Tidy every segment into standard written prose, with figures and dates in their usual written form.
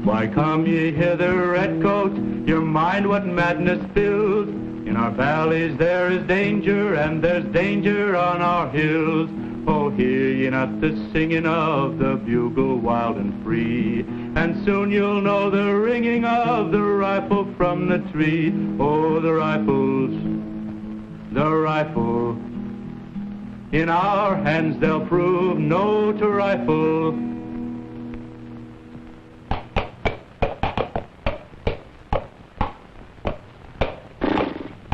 Why come ye hither, redcoats? Your mind what madness fills? In our valleys there is danger, and there's danger on our hills. Oh, hear ye not the singing of the bugle wild and free? And soon you'll know the ringing of the rifle from the tree. Oh, the rifle. In our hands they'll prove no to rifle.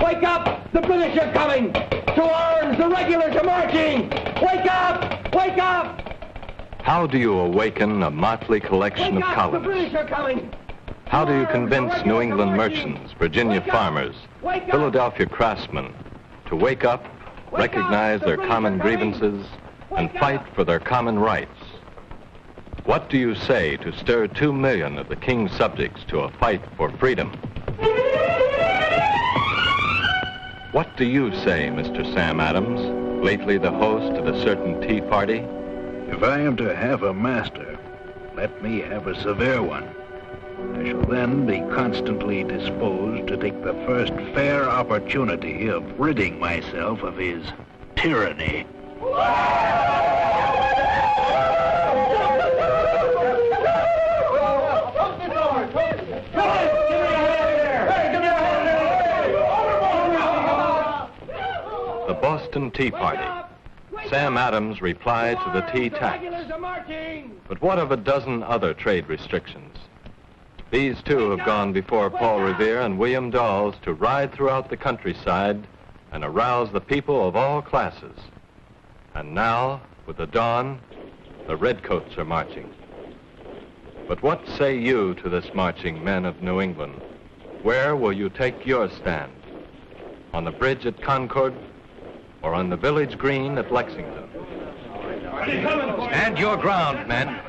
Wake up! The British are coming! To arms! The regulars are marching! Wake up! Wake up! How do you awaken a motley collection of colonists? The British are coming! How do you convince New England merchants, Virginia farmers, Philadelphia craftsmen to wake up, recognize their common grievances, and fight for their common rights? What do you say to stir 2 million of the king's subjects to a fight for freedom? What do you say, Mr. Sam Adams, lately the host of a certain tea party? If I am to have a master, let me have a severe one. I shall then be constantly disposed to take the first fair opportunity of ridding myself of his tyranny. The Boston Tea Party. Sam Adams replied to the tea tax. But what of a dozen other trade restrictions? These too have gone before Paul Revere and William Dawes to ride throughout the countryside and arouse the people of all classes. And now, with the dawn, the redcoats are marching. But what say you to this marching, men of New England? Where will you take your stand? On the bridge at Concord or on the village green at Lexington? Stand your ground, men.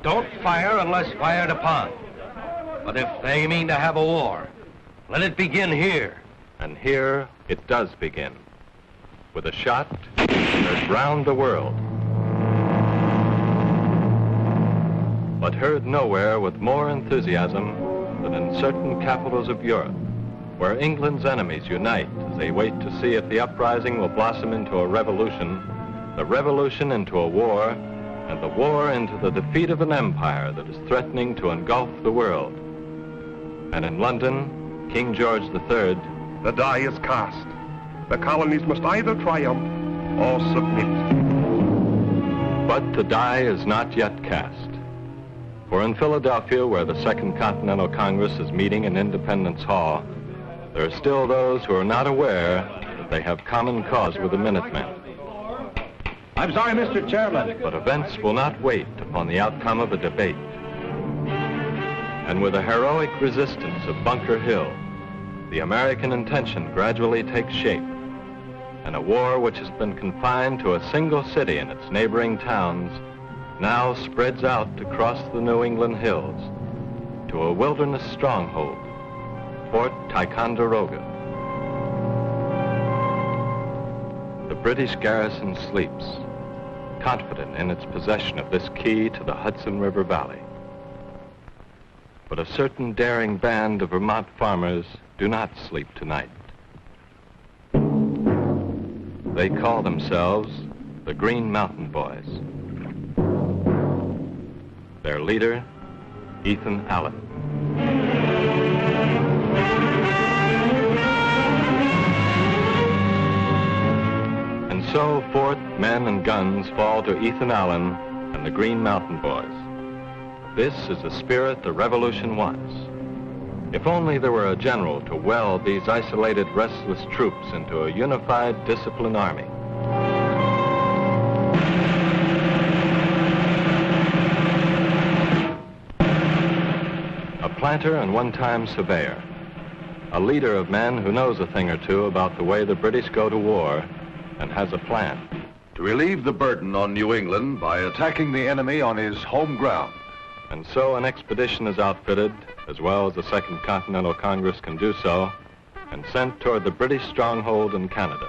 Don't fire unless fired upon. But if they mean to have a war, let it begin here. And here it does begin. With a shot heard round the world. But heard nowhere with more enthusiasm than in certain capitals of Europe, where England's enemies unite as they wait to see if the uprising will blossom into a revolution, the revolution into a war, and the war into the defeat of an empire that is threatening to engulf the world. And in London, King George III... The die is cast. The colonies must either triumph or submit. But the die is not yet cast. For in Philadelphia, where the Second Continental Congress is meeting in Independence Hall, there are still those who are not aware that they have common cause with the Minutemen. I'm sorry, Mr. Chairman. But events will not wait upon the outcome of a debate. And with the heroic resistance of Bunker Hill, the American intention gradually takes shape. And a war which has been confined to a single city and its neighboring towns now spreads out across the New England hills to a wilderness stronghold, Fort Ticonderoga. The British garrison sleeps, confident in its possession of this key to the Hudson River Valley. But a certain daring band of Vermont farmers do not sleep tonight. They call themselves the Green Mountain Boys. Their leader, Ethan Allen. And so forth men and guns fall to Ethan Allen and the Green Mountain Boys. This is the spirit the revolution wants. If only there were a general to weld these isolated, restless troops into a unified, disciplined army. A planter and one-time surveyor, a leader of men who knows a thing or two about the way the British go to war and has a plan. To relieve the burden on New England by attacking the enemy on his home ground. And so an expedition is outfitted, as well as the Second Continental Congress can do so, and sent toward the British stronghold in Canada.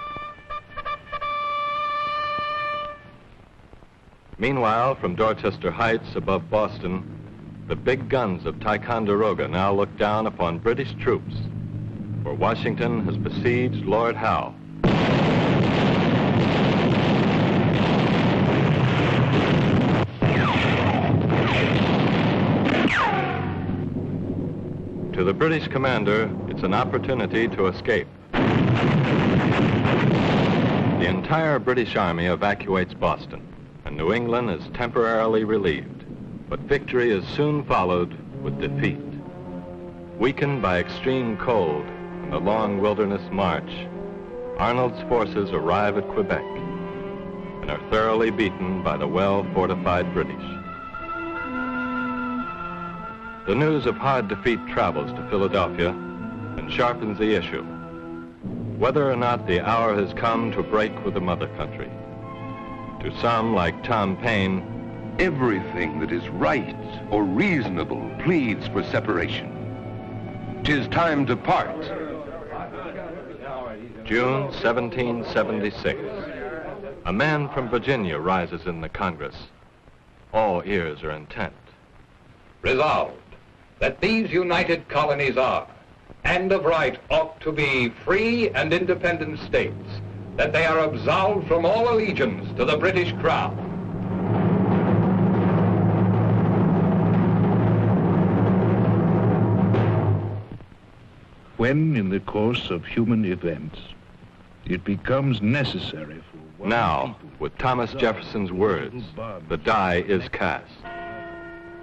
Meanwhile, from Dorchester Heights above Boston, the big guns of Ticonderoga now look down upon British troops, for Washington has besieged Lord Howe. To the British commander, it's an opportunity to escape. The entire British Army evacuates Boston, and New England is temporarily relieved. But victory is soon followed with defeat. Weakened by extreme cold and the long wilderness march, Arnold's forces arrive at Quebec and are thoroughly beaten by the well-fortified British. The news of hard defeat travels to Philadelphia and sharpens the issue, whether or not the hour has come to break with the mother country. To some, like Tom Paine, Everything that is right or reasonable pleads for separation. 'Tis time to part. June 1776. A man from Virginia rises in the Congress. All ears are intent. Resolved that these united colonies are, and of right ought to be, free and independent states, that they are absolved from all allegiance to the British Crown. When, in the course of human events, it becomes necessary for one Now, people with Thomas Jefferson's words, the die is cast,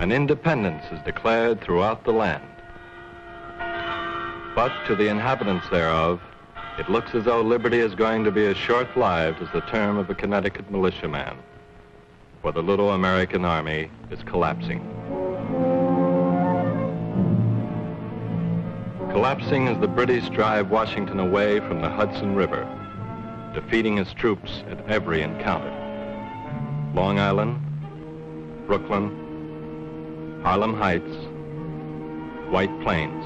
and independence is declared throughout the land. But to the inhabitants thereof, it looks as though liberty is going to be as short-lived as the term of a Connecticut militiaman, for the little American army is collapsing. Collapsing as the British drive Washington away from the Hudson River, defeating his troops at every encounter. Long Island, Brooklyn, Harlem Heights, White Plains,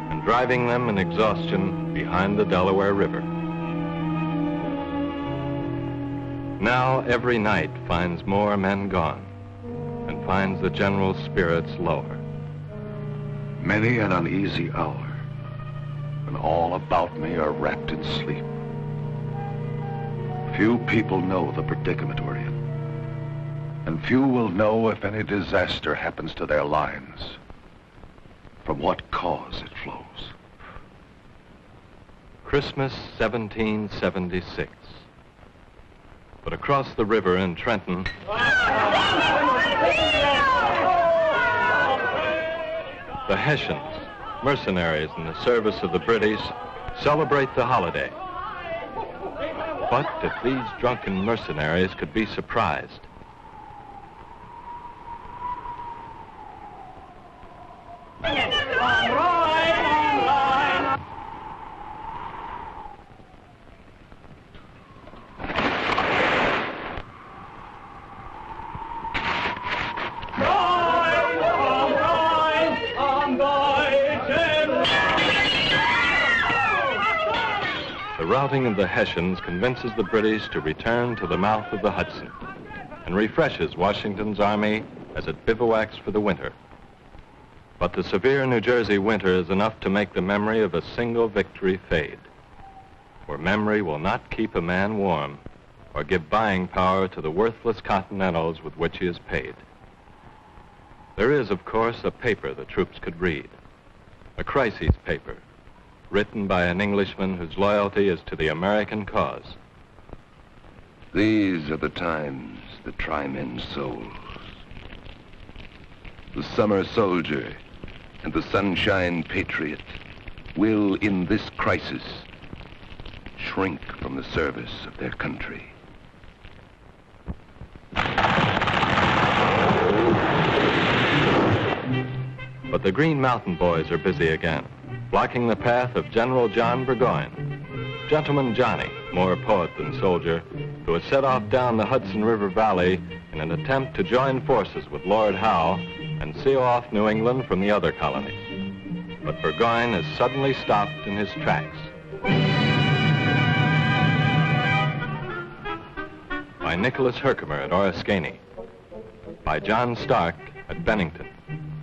and driving them in exhaustion behind the Delaware River. Now every night finds more men gone and finds the general's spirits lower. Many an uneasy hour, when all about me are wrapped in sleep. Few people know the predicament we're in, and few will know if any disaster happens to their lines, from what cause it flows. Christmas 1776. But across the river in Trenton, the Hessians, mercenaries in the service of the British, celebrate the holiday. But if these drunken mercenaries could be surprised, the routing of the Hessians convinces the British to return to the mouth of the Hudson and refreshes Washington's army as it bivouacs for the winter. But the severe New Jersey winter is enough to make the memory of a single victory fade, for memory will not keep a man warm or give buying power to the worthless Continentals with which he is paid. There is, of course, a paper the troops could read, a crisis paper, written by an Englishman whose loyalty is to the American cause. These are the times that try men's souls. The summer soldier and the sunshine patriot will, in this crisis, shrink from the service of their country. But the Green Mountain Boys are busy again, blocking the path of General John Burgoyne, Gentleman Johnny, more poet than soldier, who has set off down the Hudson River Valley in an attempt to join forces with Lord Howe and seal off New England from the other colonies. But Burgoyne is suddenly stopped in his tracks. by Nicholas Herkimer at Oriskany, by John Stark at Bennington,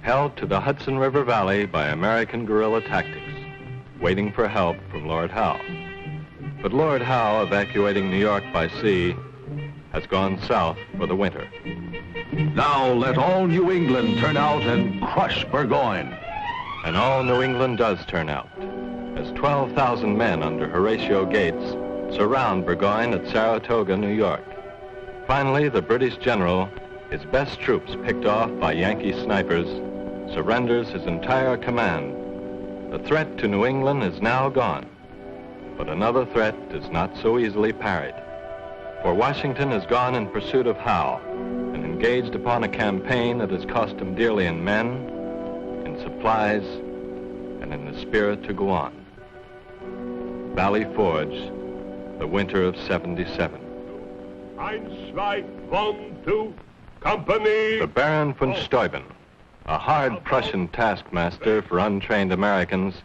held to the Hudson River Valley by American guerrilla tactics, waiting for help from Lord Howe. But Lord Howe, evacuating New York by sea, has gone south for the winter. Now let all New England turn out and crush Burgoyne. And all New England does turn out, as 12,000 men under Horatio Gates surround Burgoyne at Saratoga, New York. Finally, the British general, his best troops picked off by Yankee snipers, surrenders his entire command. The threat to New England is now gone, but another threat is not so easily parried. For Washington has gone in pursuit of Howe and engaged upon a campaign that has cost him dearly in men, in supplies, and in the spirit to go on. Valley Forge, the winter of '77. 1, 2, 1, 2, company! The Baron von Steuben, a hard Prussian taskmaster for untrained Americans,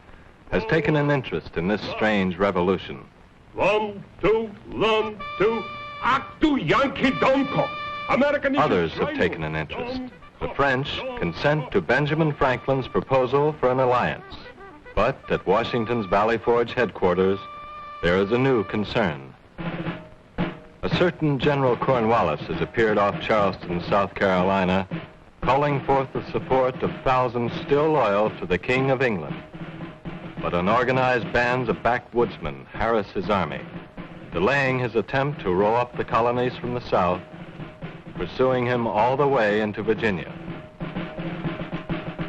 has taken an interest in this strange revolution. 1, 2, 1, 2. Actu Yankee Donko! American. Others have taken an interest. The French consent to Benjamin Franklin's proposal for an alliance. But at Washington's Valley Forge headquarters, there is a new concern. A certain General Cornwallis has appeared off Charleston, South Carolina, calling forth the support of thousands still loyal to the King of England. But unorganized bands of backwoodsmen harass his army, delaying his attempt to roll up the colonies from the south, pursuing him all the way into Virginia.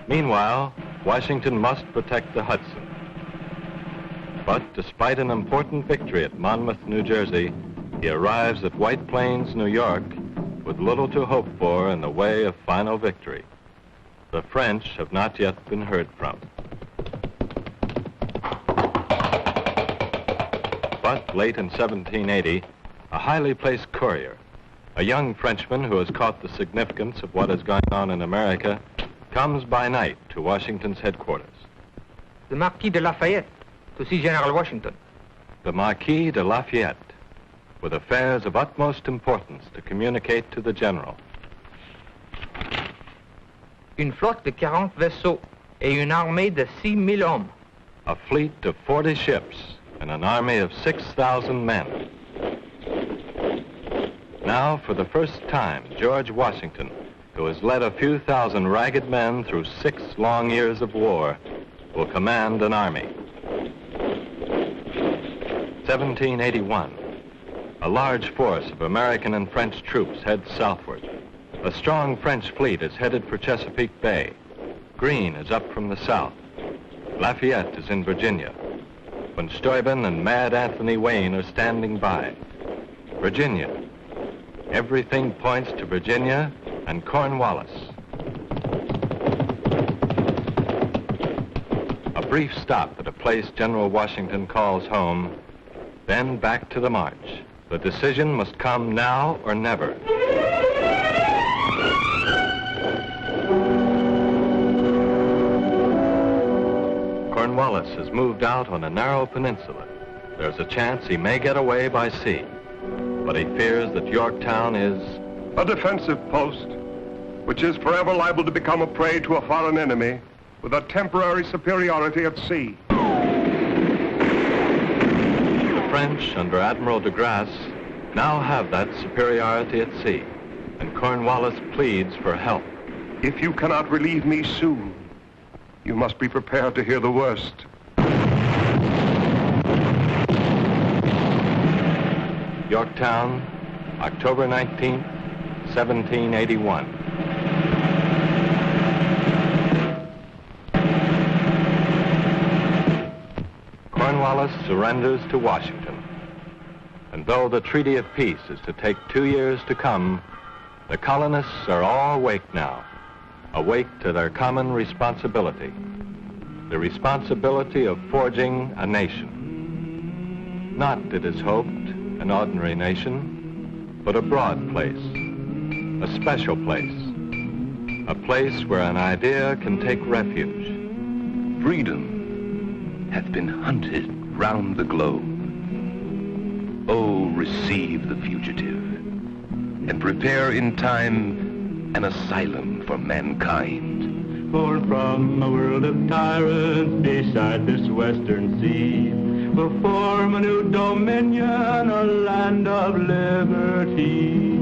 Meanwhile, Washington must protect the Hudson. But despite an important victory at Monmouth, New Jersey, he arrives at White Plains, New York, with little to hope for in the way of final victory. The French have not yet been heard from. But late in 1780, a highly placed courier, a young Frenchman who has caught the significance of what is going on in America, comes by night to Washington's headquarters. The Marquis de Lafayette, to see General Washington. The Marquis de Lafayette, with affairs of utmost importance to communicate to the general. Une flotte de 40 vaisseaux et une armée de 6,000 hommes. A fleet of 40 ships and an army of 6,000 men. Now, for the first time, George Washington, who has led a few thousand ragged men through 6 long years of war, will command an army. 1781. A large force of American and French troops heads southward. A strong French fleet is headed for Chesapeake Bay. Greene is up from the south. Lafayette is in Virginia. Von Steuben and Mad Anthony Wayne are standing by. Virginia. Everything points to Virginia and Cornwallis. A brief stop at a place General Washington calls home, then back to the march. The decision must come now or never. Cornwallis has moved out on a narrow peninsula. There's a chance he may get away by sea. But he fears that Yorktown is a defensive post, which is forever liable to become a prey to a foreign enemy with a temporary superiority at sea. The French, under Admiral de Grasse, now have that superiority at sea, and Cornwallis pleads for help. If you cannot relieve me soon, you must be prepared to hear the worst. Yorktown, October 19th, 1781. Cornwallis surrenders to Washington. And though the Treaty of Peace is to take 2 years to come, the colonists are all awake now, awake to their common responsibility, the responsibility of forging a nation. Not, it is hoped, an ordinary nation, but a broad place, a special place, a place where an idea can take refuge. Freedom hath been hunted round the globe. Oh, receive the fugitive. and prepare in time an asylum for mankind. Born from a world of tyrants beside this western sea, we'll form a new dominion, a land of liberty.